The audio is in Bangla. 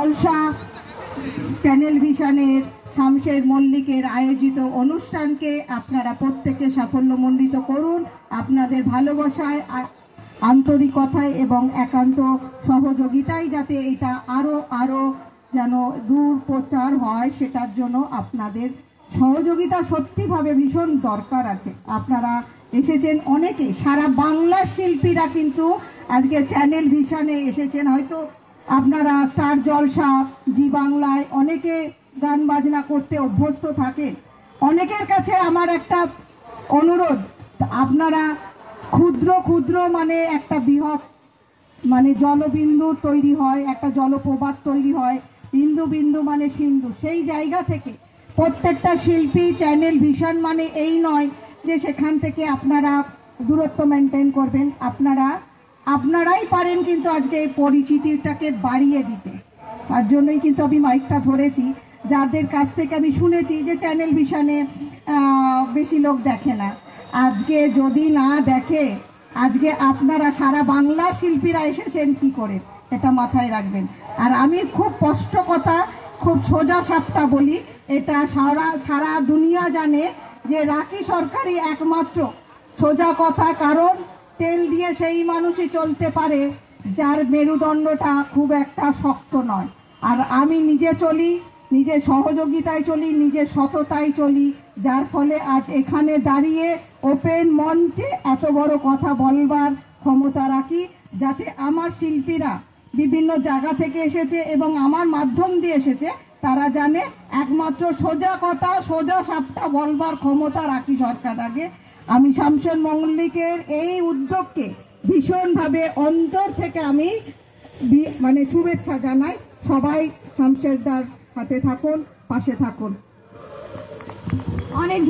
জলসা চ্যানেল ভিশনের শামশের মল্লিকের আয়োজিত অনুষ্ঠানকে আপনারা প্রত্যেকে সাফল্যমণ্ডিত করুন। আপনাদের ভালোবাসায়, আন্তরিকতায় এবং একান্ত সহযোগিতায় যাতে এটা আরো যেন দূর প্রচার হয়, সেটার জন্য আপনাদের সহযোগিতা সত্যিভাবে ভীষণ দরকার আছে। আপনারা এসেছেন অনেকে, সারা বাংলার শিল্পীরা কিন্তু আজকে চ্যানেল ভিশনে এসেছেন। হয়তো আপনারা স্টার জলসা, জি বাংলায় অনেকে গান বাজনা করতে অভ্যস্ত থাকেন। অনেকের কাছে আমার একটা অনুরোধ, আপনারা ক্ষুদ্র ক্ষুদ্র মানে একটা বৃহৎ মানে জলবিন্দু তৈরি হয়, একটা জলপ্রপাত তৈরি হয়, বিন্দু বিন্দু মানে সিন্ধু। সেই জায়গা থেকে প্রত্যেকটা শিল্পী চ্যানেল ভিশন মানে এই নয় যে সেখান থেকে আপনারা দূরত্ব মেনটেন করবেন। আপনারাই পারেন কিন্তু আজকে এই পরিচিতিটাকে বাড়িয়ে দিতে। তার জন্যই কিন্তু আমি মাইকটা ধরেছি। যাদের কাছ থেকে আমি শুনেছি যে চ্যানেল ভিশনে বেশি লোক দেখে না, আজকে যদি না দেখে, আজকে আপনারা সারা বাংলার শিল্পীরা এসেছেন কি করে, এটা মাথায় রাখবেন। আর আমি খুব স্পষ্ট কথা, খুব সোজা সাপটা বলি, এটা সারা দুনিয়া জানে যে রাখি সরকারই একমাত্র সোজা কথা। কারণ তেল দিয়ে সেই মানুষই চলতে পারে যার মেরুদণ্ডটা খুব একটা শক্ত নয়। আর আমি নিজে চলি, নিজের সহযোগিতায় চলি, নিজের সততায় চলি, যার ফলে আজ এখানে দাঁড়িয়ে ওপেন মঞ্চে এত বড় কথা বলবার ক্ষমতা রাখি, যাতে আমার শিল্পীরা বিভিন্ন জায়গা থেকে এসেছে এবং আমার মাধ্যম দিয়ে এসেছে, তারা জানে একমাত্র সোজা কথা, সোজা সাপটা বলবার ক্ষমতা রাখি সরকার আগে। আমি শামশের মল্লিকের এই উদ্যোগকে ভীষণভাবে অন্তর থেকে আমি মানে শুভেচ্ছা জানাই। সবাই শামশেরদার হাতে থাকুন, পাশে থাকুন। অনেক